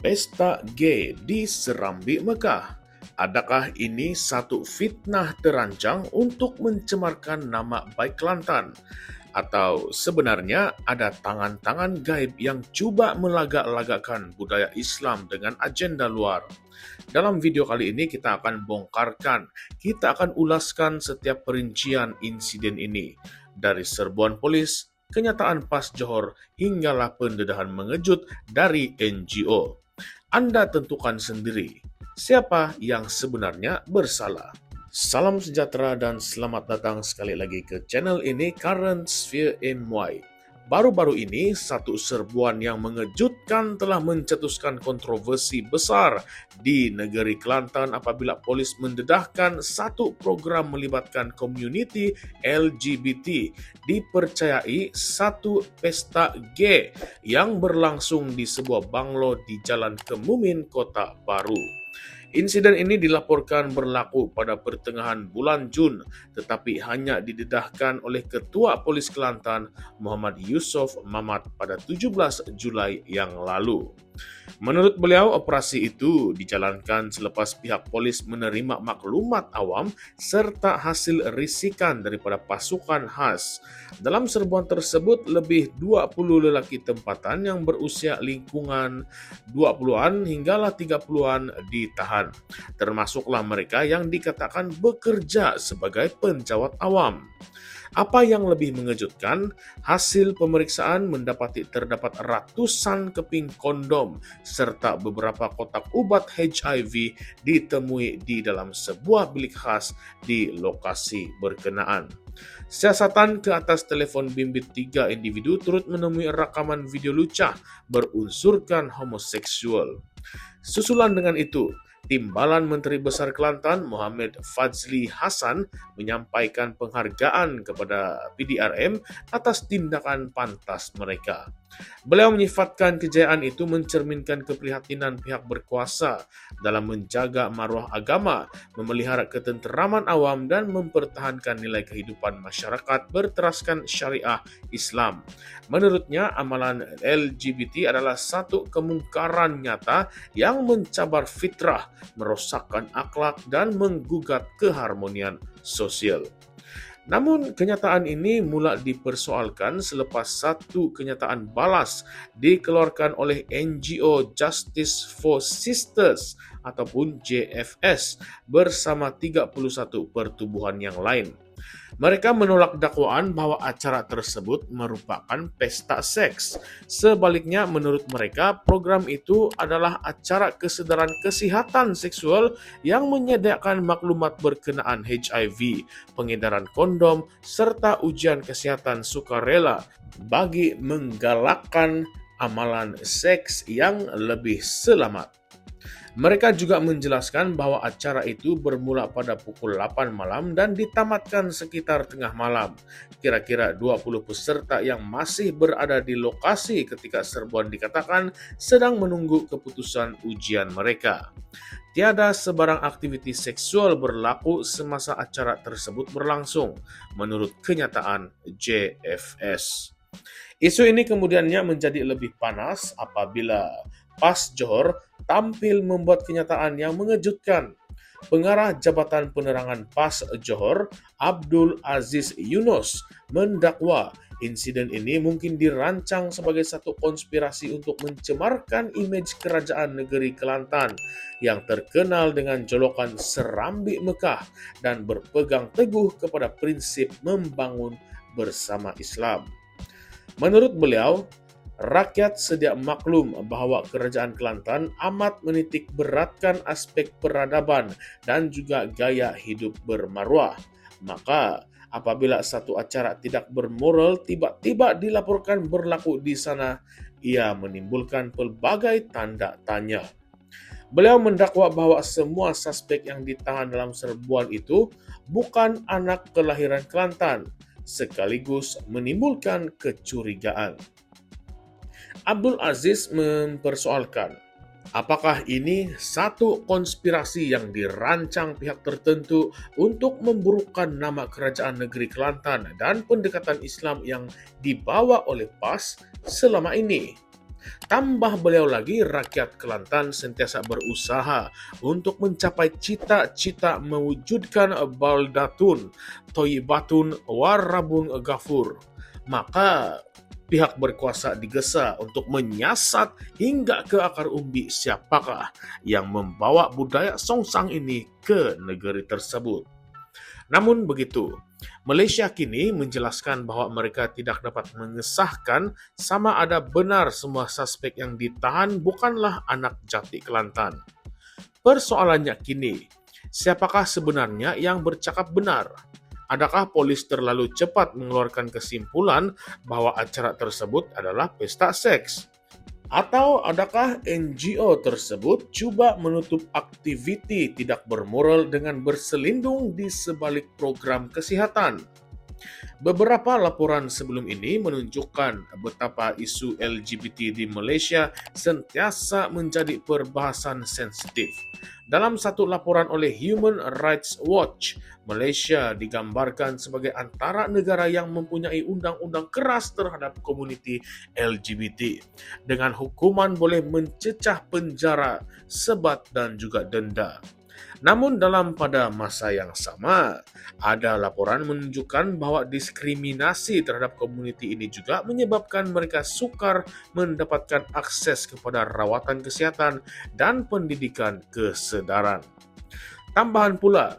Pesta gay di Serambi Mekah. Adakah ini satu fitnah terancang untuk mencemarkan nama baik Kelantan? Atau sebenarnya ada tangan-tangan gaib yang coba melagak-lagakkan budaya Islam dengan agenda luar? Dalam video kali ini kita akan bongkarkan, kita akan ulaskan setiap perincian insiden ini. Dari serbuan polis, kenyataan PAS Johor, hinggalah pendedahan mengejut dari NGO. Anda tentukan sendiri siapa yang sebenarnya bersalah. Salam sejahtera dan selamat datang sekali lagi ke channel ini, Current Sphere MY. Baru-baru ini, satu serbuan yang mengejutkan telah mencetuskan kontroversi besar di negeri Kelantan apabila polis mendedahkan satu program melibatkan community LGBT dipercayai satu pesta gay yang berlangsung di sebuah banglo di Jalan Kemumin, Kota Baru. Insiden ini dilaporkan berlaku pada pertengahan bulan Jun, tetapi hanya didedahkan oleh Ketua Polis Kelantan Muhammad Yusof Mamat pada 17 Julai yang lalu. Menurut beliau, operasi itu dijalankan selepas pihak polis menerima maklumat awam serta hasil risikan daripada pasukan khas. Dalam serbuan tersebut, lebih 20 lelaki tempatan yang berusia lingkungan 20-an hinggalah 30-an ditahan. Termasuklah mereka yang dikatakan bekerja sebagai pencawat awam. Apa yang lebih mengejutkan, hasil pemeriksaan mendapati terdapat ratusan keping kondom serta beberapa kotak ubat HIV ditemui di dalam sebuah bilik khas di lokasi berkenaan. Siasatan ke atas telepon bimbit 3 individu turut menemui rekaman video lucah berunsurkan homoseksual. Susulan dengan itu, Timbalan Menteri Besar Kelantan Muhammad Fadzli Hasan menyampaikan penghargaan kepada PDRM atas tindakan pantas mereka. Beliau menyifatkan kejayaan itu mencerminkan keprihatinan pihak berkuasa dalam menjaga maruah agama, memelihara ketenteraman awam, dan mempertahankan nilai kehidupan masyarakat berteraskan syariah Islam. Menurutnya, amalan LGBT adalah satu kemungkaran nyata yang mencabar fitrah, merosakkan akhlak, dan menggugat keharmonian sosial. Namun, kenyataan ini mula dipersoalkan selepas satu kenyataan balas dikeluarkan oleh NGO Justice for Sisters ataupun JFS bersama 31 pertubuhan yang lain. Mereka menolak dakwaan bahwa acara tersebut merupakan pesta seks. Sebaliknya, menurut mereka, program itu adalah acara kesedaran kesehatan seksual yang menyediakan maklumat berkenaan HIV, pengedaran kondom, serta ujian kesehatan sukarela bagi menggalakkan amalan seks yang lebih selamat. Mereka juga menjelaskan bahwa acara itu bermula pada pukul 8 malam dan ditamatkan sekitar tengah malam. Kira-kira 20 peserta yang masih berada di lokasi ketika serbuan dikatakan sedang menunggu keputusan ujian mereka. Tiada sebarang aktiviti seksual berlaku semasa acara tersebut berlangsung, menurut kenyataan JFS. Isu ini kemudiannya menjadi lebih panas apabila PAS Johor tampil membuat kenyataan yang mengejutkan. Pengarah Jabatan Penerangan PAS Johor, Abdul Aziz Yunus, mendakwa insiden ini mungkin dirancang sebagai satu konspirasi untuk mencemarkan imej kerajaan negeri Kelantan yang terkenal dengan jolokan Serambi Mekah dan berpegang teguh kepada prinsip membangun bersama Islam. Menurut beliau, rakyat sedia maklum bahwa Kerajaan Kelantan amat menitik beratkan aspek peradaban dan juga gaya hidup bermaruah. Maka, apabila satu acara tidak bermoral tiba-tiba dilaporkan berlaku di sana, ia menimbulkan pelbagai tanda tanya. Beliau mendakwa bahwa semua suspek yang ditahan dalam serbuan itu bukan anak kelahiran Kelantan, sekaligus menimbulkan kecurigaan. Abdul Aziz mempersoalkan, apakah ini satu konspirasi yang dirancang pihak tertentu untuk memburukkan nama kerajaan negeri Kelantan dan pendekatan Islam yang dibawa oleh PAS selama ini? Tambah beliau lagi, rakyat Kelantan sentiasa berusaha untuk mencapai cita-cita mewujudkan baldatun, toyibatun, warabun gafur. Maka pihak berkuasa digesa untuk menyiasat hingga ke akar umbi siapakah yang membawa budaya songsang ini ke negeri tersebut. Namun begitu, Malaysia kini menjelaskan bahwa mereka tidak dapat mengesahkan sama ada benar semua suspek yang ditahan bukanlah anak jati Kelantan. Persoalannya kini, siapakah sebenarnya yang bercakap benar? Adakah polis terlalu cepat mengeluarkan kesimpulan bahwa acara tersebut adalah pesta seks? Atau adakah NGO tersebut cuba menutup aktiviti tidak bermoral dengan berselindung di sebalik program kesehatan? Beberapa laporan sebelum ini menunjukkan betapa isu LGBT di Malaysia sentiasa menjadi perbahasan sensitif. Dalam satu laporan oleh Human Rights Watch, Malaysia digambarkan sebagai antara negara yang mempunyai undang-undang keras terhadap komuniti LGBT, dengan hukuman boleh mencecah penjara, sebat dan juga denda. Namun pada masa yang sama, ada laporan menunjukkan bahwa diskriminasi terhadap komuniti ini juga menyebabkan mereka sukar mendapatkan akses kepada rawatan kesehatan dan pendidikan kesedaran. Tambahan pula,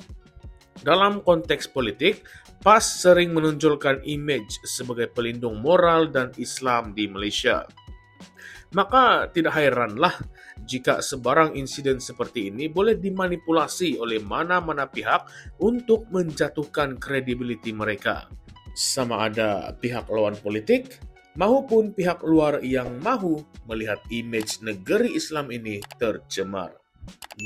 dalam konteks politik, PAS sering menonjolkan imej sebagai pelindung moral dan Islam di Malaysia. Maka tidak heranlah jika sebarang insiden seperti ini boleh dimanipulasi oleh mana-mana pihak untuk menjatuhkan kredibiliti mereka. Sama ada pihak lawan politik maupun pihak luar yang mahu melihat imej negeri Islam ini tercemar.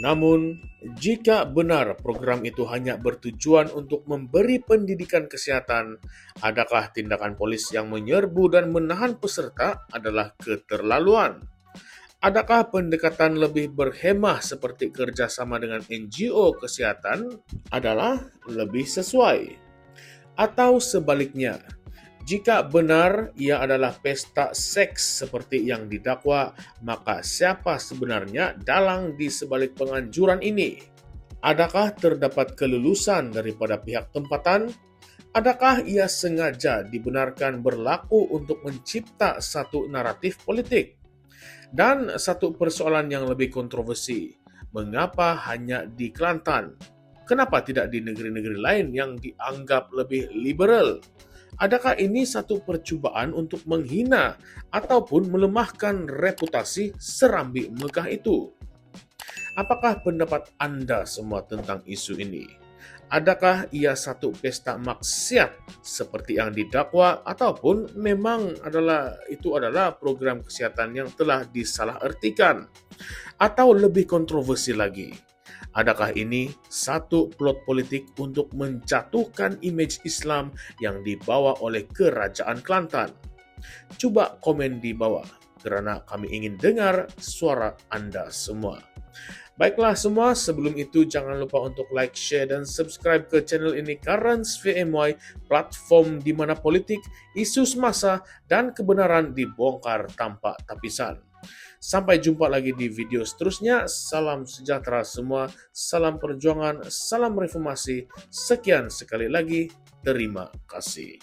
Namun, jika benar program itu hanya bertujuan untuk memberi pendidikan kesehatan, adakah tindakan polis yang menyerbu dan menahan peserta adalah keterlaluan? Adakah pendekatan lebih berhemah seperti kerjasama dengan NGO kesehatan adalah lebih sesuai? Atau sebaliknya, jika benar ia adalah pesta seks seperti yang didakwa, maka siapa sebenarnya dalang di sebalik penganjuran ini? Adakah terdapat kelulusan daripada pihak tempatan? Adakah ia sengaja dibenarkan berlaku untuk mencipta satu naratif politik? Dan satu persoalan yang lebih kontroversi, mengapa hanya di Kelantan? Kenapa tidak di negeri-negeri lain yang dianggap lebih liberal? Adakah ini satu percubaan untuk menghina ataupun melemahkan reputasi Serambi Mekah itu? Apakah pendapat Anda semua tentang isu ini? Adakah ia satu pesta maksiat seperti yang didakwa ataupun memang itu adalah program kesehatan yang telah disalahartikan? Atau lebih kontroversi lagi, adakah ini satu plot politik untuk menjatuhkan imej Islam yang dibawa oleh Kerajaan Kelantan? Coba komen di bawah, kerana kami ingin dengar suara Anda semua. Baiklah semua, sebelum itu jangan lupa untuk like, share, dan subscribe ke channel ini Currents VMY, platform di mana politik, isu semasa, dan kebenaran dibongkar tanpa tapisan. Sampai jumpa lagi di video seterusnya. Salam sejahtera semua, salam perjuangan, salam reformasi. Sekian sekali lagi, terima kasih.